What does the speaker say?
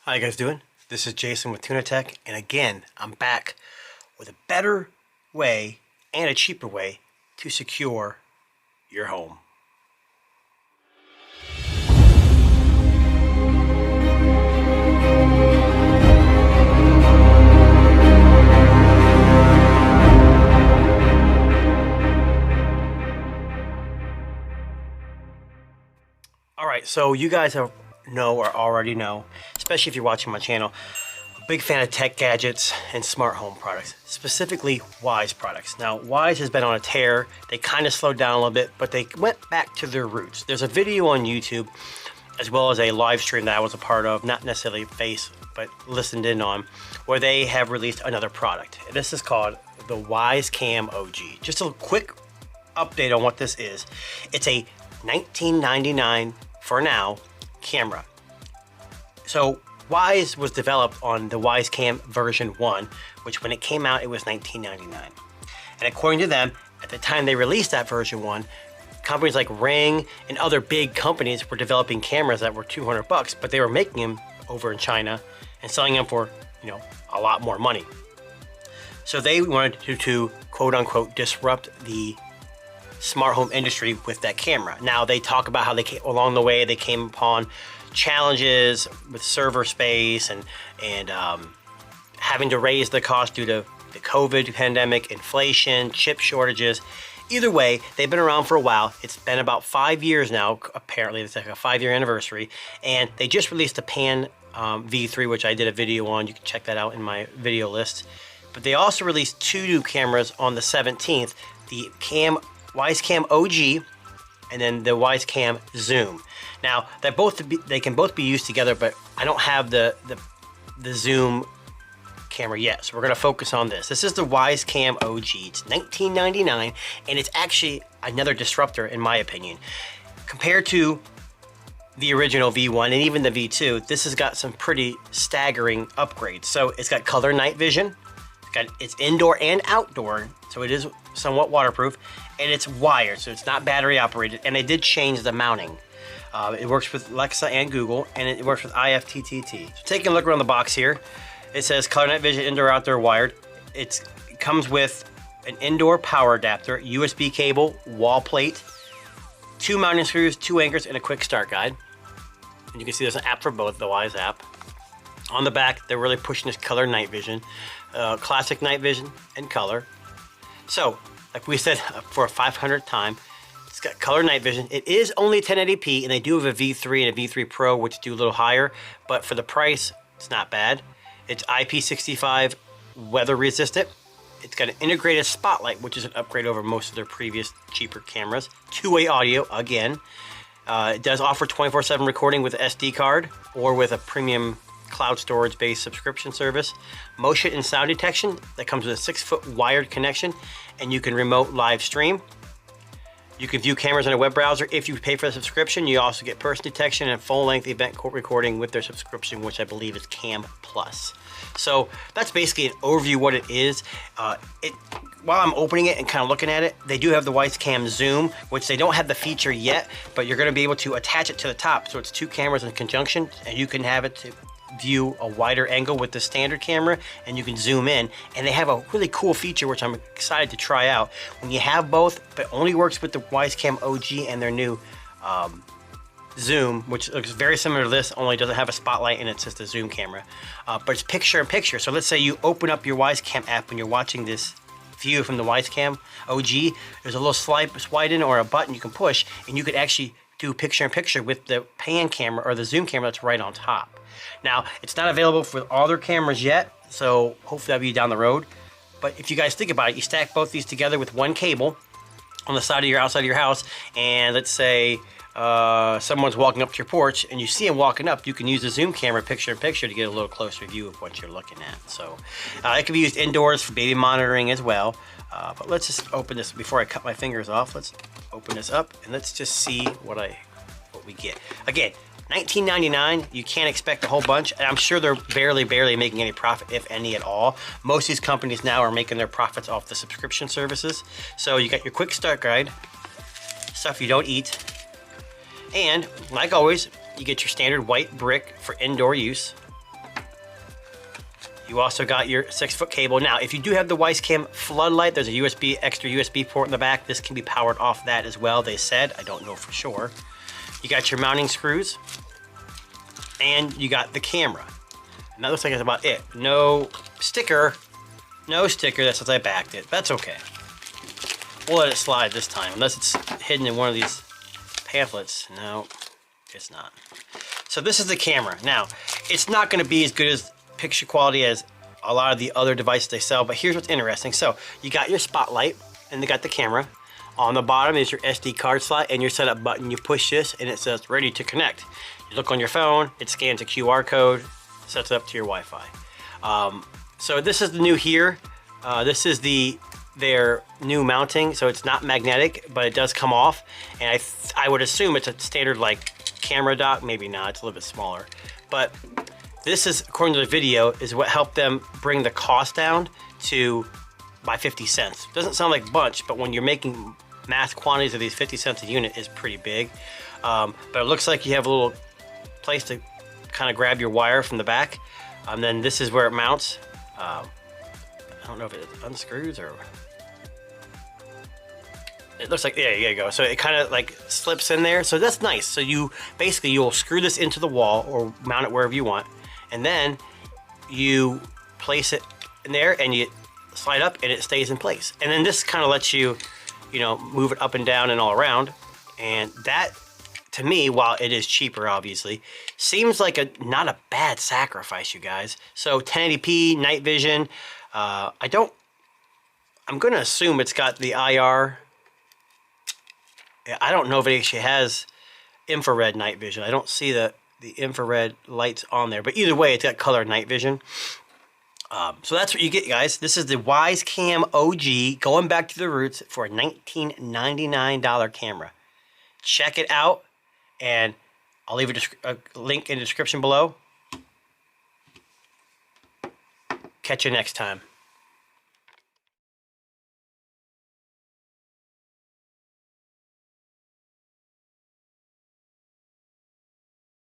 How you guys doing? This is Jason with Tuna Tech, and again, I'm back with a better way and a cheaper way to secure your home. All right, so you guys know or already know, especially if you're watching my channel, a big fan of tech gadgets and smart home products, specifically Wyze products. Now, Wyze has been on a tear. They kind of slowed down a little bit, but they went back to their roots. There's a video on YouTube, as well as a live stream that I was a part of, not necessarily face, but listened in on, where they have released another product. This is called the Wyze Cam OG. Just a quick update on what this is. It's a $19.99 for now camera. So Wyze was developed on the Wyze Cam version 1, which when it came out, it was $19.99. And according to them, at the time they released that version 1, companies like Ring and other big companies were developing cameras that were $200, but they were making them over in China and selling them for, a lot more money. So they wanted to quote unquote disrupt the smart home industry with that camera. Now they talk about how along the way they came upon challenges with server space and having to raise the cost due to the COVID pandemic, inflation, chip shortages. Either way, they've been around for a while. It's been about 5 years now. Apparently, it's like a 5-year anniversary, and they just released a Pan V3, which I did a video on. You can check that out in my video list. But they also released 2 new cameras on the 17th: the Wyze Cam OG, and then the Wyze Cam Zoom. Now, they can both be used together, but I don't have the Zoom camera yet, so we're gonna focus on this. This is the Wyze Cam OG. It's $19.99, and it's actually another disruptor, in my opinion. Compared to the original V1 and even the V2, this has got some pretty staggering upgrades. So it's got color night vision, it's indoor and outdoor, so it is somewhat waterproof, and it's wired, so it's not battery operated, and they did change the mounting. It works with Alexa and Google, and it works with IFTTT. So taking a look around the box here, it says color night vision, indoor, outdoor, wired. It comes with an indoor power adapter, USB cable, wall plate, 2 mounting screws, 2 anchors, and a quick start guide. And you can see there's an app for both, the Wyze app. On the back, they're really pushing this color night vision, classic night vision, and color. So, like we said for a 500th time, it's got color night vision. It is only 1080p, and they do have a V3 and a V3 Pro, which do a little higher, but for the price, it's not bad. It's IP65 weather resistant. It's got an integrated spotlight, which is an upgrade over most of their previous cheaper cameras. 2-way audio, again. It does offer 24/7 recording with an SD card or with a premium cloud storage based subscription service. Motion and sound detection that comes with a 6-foot wired connection, and you can remote live stream. You can view cameras in a web browser. If you pay for the subscription, you also get person detection and full length event recording with their subscription, which I believe is Cam Plus. So that's basically an overview of what it is. While I'm opening it and kind of looking at it, they do have the Wyze Cam Zoom, which they don't have the feature yet, but you're going to be able to attach it to the top. So it's 2 cameras in conjunction, and you can have it to view a wider angle with the standard camera, and you can zoom in. And they have a really cool feature which I'm excited to try out. When you have both, but only works with the Wyze Cam OG and their new Zoom, which looks very similar to this, only doesn't have a spotlight and it's just a zoom camera. But it's picture in picture. So let's say you open up your Wyze Cam app when you're watching this view from the Wyze Cam OG. There's a little slide in or a button you can push, and you could actually do picture in picture with the pan camera or the zoom camera that's right on top. Now, it's not available for all their cameras yet, so hopefully that'll be down the road. But if you guys think about it, you stack both these together with one cable on the side of your outside of your house, and let's say someone's walking up to your porch and you see them walking up, you can use the zoom camera picture in picture to get a little closer view of what you're looking at. So it can be used indoors for baby monitoring as well. But let's just open this before I cut my fingers off. Let's open this up and let's just see what we get. Again, $19.99, you can't expect a whole bunch, and I'm sure they're barely making any profit, if any at all. Most of these companies now are making their profits off the subscription services. So you got your quick start guide, stuff you don't eat, and like always, you get your standard white brick for indoor use. You also got your 6-foot cable. Now, if you do have the Wyze Cam floodlight, there's a extra USB port in the back. This can be powered off that as well, they said. I don't know for sure. You got your mounting screws, and you got the camera. And that looks like that's about it. No sticker that says I backed it. That's okay. We'll let it slide this time, unless it's hidden in one of these pamphlets. No, it's not. So this is the camera. Now, it's not gonna be as good as picture quality as a lot of the other devices they sell, but here's what's interesting. So you got your spotlight, and they got the camera. On the bottom is your SD card slot and your setup button. You push this, and it says ready to connect. You look on your phone, it scans a QR code, sets it up to your Wi-Fi. So this is the new here. This is their new mounting, so it's not magnetic, but it does come off. And I would assume it's a standard like camera dock. Maybe not, it's a little bit smaller. But this is, according to the video, is what helped them bring the cost down by 50 cents. Doesn't sound like a bunch, but when you're making mass quantities of these, 50 cents a unit is pretty big. But it looks like you have a little place to kind of grab your wire from the back. And then this is where it mounts. I don't know if it unscrews or... It looks like, there you go. So it kind of like slips in there. So that's nice. So you'll screw this into the wall or mount it wherever you want. And then you place it in there and you slide up and it stays in place. And then this kind of lets you, move it up and down and all around. And that, to me, while it is cheaper, obviously, seems like not a bad sacrifice, you guys. So 1080p, night vision. I'm going to assume it's got the IR. I don't know if it actually has infrared night vision. I don't see the infrared lights on there. But either way, it's got color night vision. So that's what you get, guys. This is the Wyze Cam OG, going back to the roots, for a $19.99 camera. Check it out, and I'll leave a link in the description below. Catch you next time.